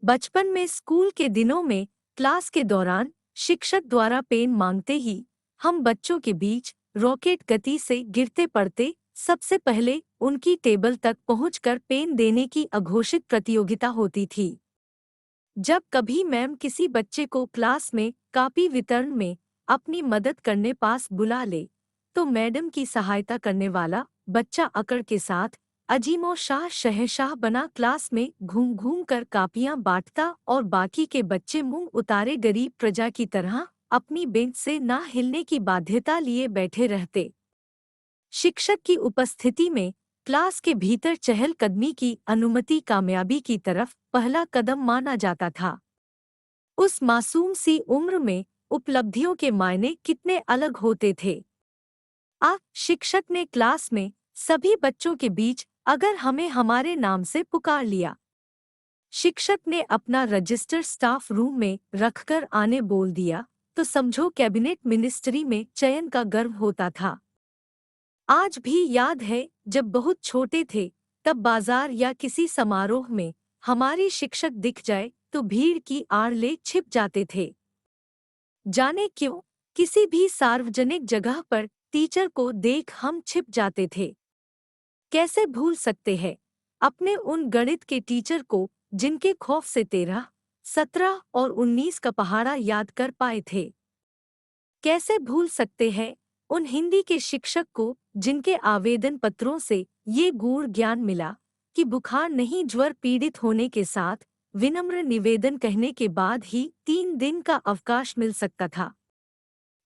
बचपन में स्कूल के दिनों में क्लास के दौरान शिक्षक द्वारा पेन मांगते ही हम बच्चों के बीच रॉकेट गति से गिरते पड़ते सबसे पहले उनकी टेबल तक पहुंचकर पेन देने की अघोषित प्रतियोगिता होती थी। जब कभी मैम किसी बच्चे को क्लास में कॉपी वितरण में अपनी मदद करने पास बुला ले, तो मैडम की सहायता करने वाला बच्चा अकड़ के साथ अजीमो शाह शहंशाह बना क्लास में घूम घूम कर कापियां बांटता और बाकी के बच्चे मुंह उतारे गरीब प्रजा की तरह अपनी बेंच से ना हिलने की बाध्यता लिए बैठे रहते। शिक्षक की उपस्थिति में क्लास के भीतर चहलकदमी की अनुमति कामयाबी की तरफ पहला कदम माना जाता था। उस मासूम सी उम्र में उपलब्धियों के मायने कितने अलग होते थे। शिक्षक ने क्लास में सभी बच्चों के बीच अगर हमें हमारे नाम से पुकार लिया, शिक्षक ने अपना रजिस्टर स्टाफ रूम में रखकर आने बोल दिया, तो समझो कैबिनेट मिनिस्ट्री में चयन का गर्व होता था। आज भी याद है जब बहुत छोटे थे, तब बाजार या किसी समारोह में हमारी शिक्षक दिख जाए तो भीड़ की आड़ ले छिप जाते थे। जाने क्यों, किसी भी सार्वजनिक जगह पर टीचर को देख हम छिप जाते थे। कैसे भूल सकते हैं अपने उन गणित के टीचर को जिनके खौफ से 13, 17 और 19 का पहाड़ा याद कर पाए थे। कैसे भूल सकते हैं उन हिंदी के शिक्षक को जिनके आवेदन पत्रों से ये गूढ़ ज्ञान मिला कि बुखार नहीं ज्वर पीड़ित होने के साथ विनम्र निवेदन कहने के बाद ही 3 दिन का अवकाश मिल सकता था।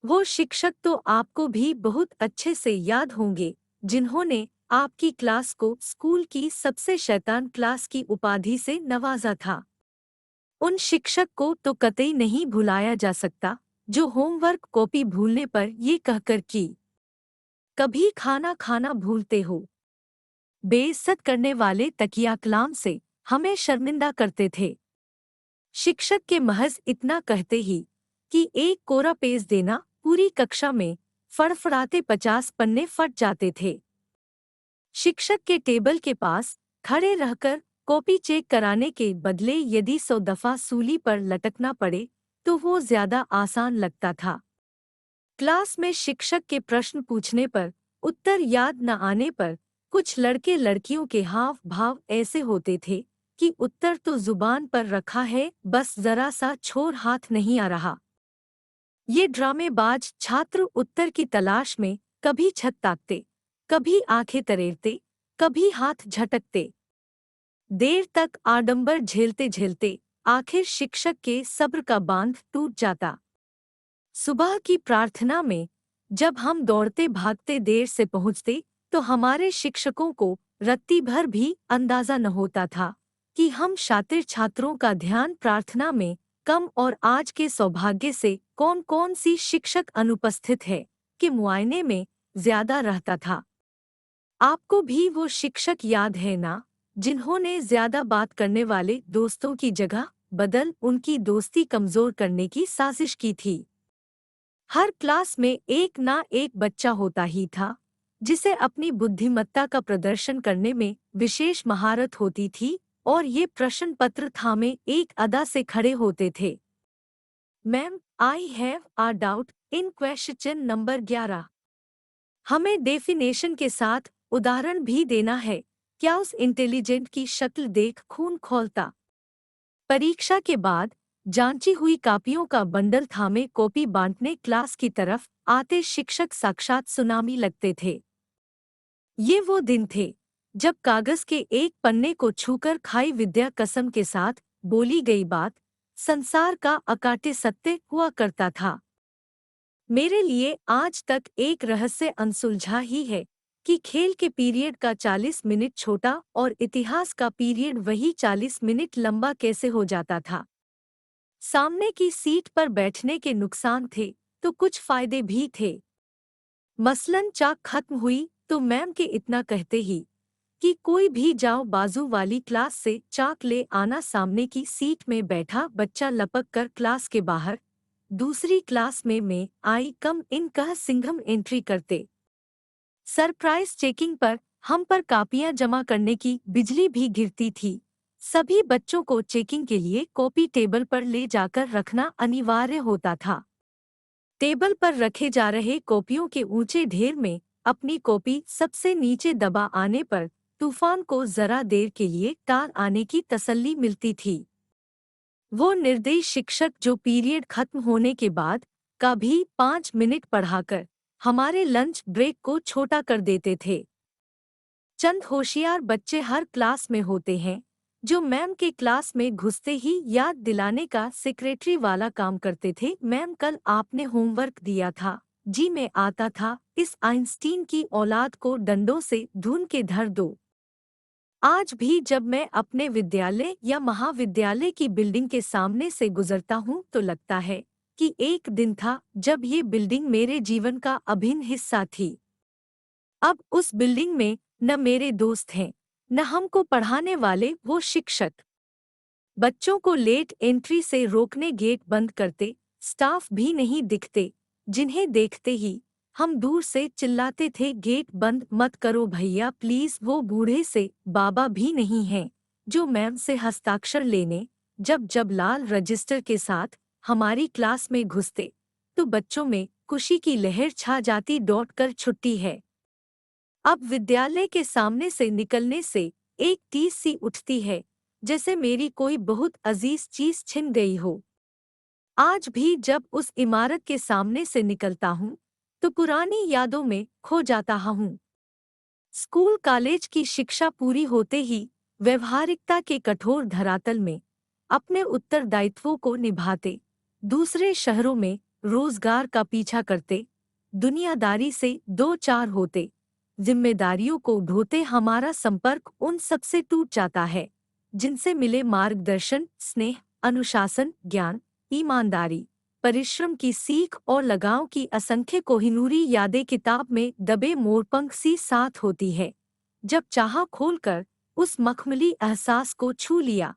वो शिक्षक तो आपको भी बहुत अच्छे से याद होंगे जिन्होंने आपकी क्लास को स्कूल की सबसे शैतान क्लास की उपाधि से नवाजा था। उन शिक्षक को तो कतई नहीं भुलाया जा सकता जो होमवर्क कॉपी भूलने पर ये कहकर कि कभी खाना खाना भूलते हो, बेइज्जत करने वाले तकिया कलाम से हमें शर्मिंदा करते थे। शिक्षक के महज इतना कहते ही कि एक कोरा पेज देना, पूरी कक्षा में फड़फड़ाते 50 पन्ने फट जाते थे। शिक्षक के टेबल के पास खड़े रहकर कॉपी चेक कराने के बदले यदि 100 दफा सूली पर लटकना पड़े तो वो ज्यादा आसान लगता था। क्लास में शिक्षक के प्रश्न पूछने पर उत्तर याद न आने पर कुछ लड़के लड़कियों के हाव भाव ऐसे होते थे कि उत्तर तो जुबान पर रखा है, बस जरा सा छोर हाथ नहीं आ रहा। ये ड्रामेबाज छात्र उत्तर की तलाश में कभी छत ताकते, कभी आंखें तरेरते, कभी हाथ झटकते। देर तक आडंबर झेलते झेलते आखिर शिक्षक के सब्र का बांध टूट जाता। सुबह की प्रार्थना में जब हम दौड़ते भागते देर से पहुंचते तो हमारे शिक्षकों को रत्ती भर भी अंदाजा न होता था कि हम शातिर छात्रों का ध्यान प्रार्थना में कम और आज के सौभाग्य से कौन कौन सी शिक्षक अनुपस्थित है के मुआयने में ज्यादा रहता था। आपको भी वो शिक्षक याद है ना, जिन्होंने ज्यादा बात करने वाले दोस्तों की जगह बदल उनकी दोस्ती कमजोर करने की साजिश की थी। हर क्लास में एक ना एक बच्चा होता ही था जिसे अपनी बुद्धिमत्ता का प्रदर्शन करने में विशेष महारत होती थी और ये प्रश्न पत्र थामे एक अदा से खड़े होते थे। Ma'am, I have a doubt in question number 11। हमें डेफिनेशन के साथ उदाहरण भी देना है। क्या उस इंटेलिजेंट की शक्ल देख खून खौलता। परीक्षा के बाद जांची हुई कापियों का बंडल थामे कॉपी बांटने क्लास की तरफ आते शिक्षक साक्षात सुनामी लगते थे। ये वो दिन थे जब कागज के एक पन्ने को छूकर खाई विद्या कसम के साथ बोली गई बात संसार का अकाट्य सत्य हुआ करता था। मेरे लिए आज तक एक रहस्य अनसुलझा ही है कि खेल के पीरियड का 40 मिनट छोटा और इतिहास का पीरियड वही 40 मिनट लंबा कैसे हो जाता था। सामने की सीट पर बैठने के नुकसान थे तो कुछ फायदे भी थे। मसलन चाक खत्म हुई तो मैम के इतना कहते ही कि कोई भी जाओ बाजू वाली क्लास से चाक ले आना, सामने की सीट में बैठा बच्चा लपक कर क्लास के बाहर दूसरी क्लास में आई कम इन कह सिंघम एंट्री करते। सरप्राइज चेकिंग पर हम पर कापियां जमा करने की बिजली भी गिरती थी सभी बच्चों को चेकिंग के लिए कॉपी टेबल पर ले जाकर रखना अनिवार्य होता था। टेबल पर रखे जा रहे कॉपियों के ऊंचे ढेर में अपनी कॉपी सबसे नीचे दबा आने पर तूफान को जरा देर के लिए टाल आने की तसल्ली मिलती थी। वो निर्देश शिक्षक जो पीरियड खत्म होने के बाद का भी 5 मिनट पढ़ाकर हमारे लंच ब्रेक को छोटा कर देते थे। चंद होशियार बच्चे हर क्लास में होते हैं जो मैम के क्लास में घुसते ही याद दिलाने का सेक्रेटरी वाला काम करते थे। मैम कल आपने होमवर्क दिया था। जी मैं आता था। इस आइंस्टीन की औलाद को डंडों से ढूंढ के धर दो। आज भी जब मैं अपने विद्यालय या महाविद्यालय की बिल्डिंग के सामने से गुजरता हूँ तो लगता है कि एक दिन था जब ये बिल्डिंग मेरे जीवन का अभिन्न हिस्सा थी। अब उस बिल्डिंग में न मेरे दोस्त हैं, न हमको पढ़ाने वाले वो शिक्षक। बच्चों को लेट एंट्री से रोकने गेट बंद करते स्टाफ भी नहीं दिखते, जिन्हें देखते ही हम दूर से चिल्लाते थे गेट बंद मत करो भैया प्लीज। वो बूढ़े से बाबा भी नहीं हैं जो मैम से हस्ताक्षर लेने जब जब लाल रजिस्टर के साथ हमारी क्लास में घुसते तो बच्चों में खुशी की लहर छा जाती। दौड़ कर छुट्टी है। अब विद्यालय के सामने से निकलने से एक टीस सी उठती है जैसे मेरी कोई बहुत अजीज चीज छिन गई हो। आज भी जब उस इमारत के सामने से निकलता हूँ तो पुरानी यादों में खो जाता हूँ। स्कूल कॉलेज की शिक्षा पूरी होते ही व्यवहारिकता के कठोर धरातल में अपने उत्तरदायित्वों को निभाते, दूसरे शहरों में रोजगार का पीछा करते, दुनियादारी से दो चार होते, जिम्मेदारियों को ढोते हमारा संपर्क उन सबसे टूट जाता है जिनसे मिले मार्गदर्शन, स्नेह, अनुशासन, ज्ञान, ईमानदारी, परिश्रम की सीख और लगाव की असंख्य कोहिनूरी यादें किताब में दबे मोरपंख सी साथ होती है। जब चाहा खोलकर उस मखमली एहसास को छू लिया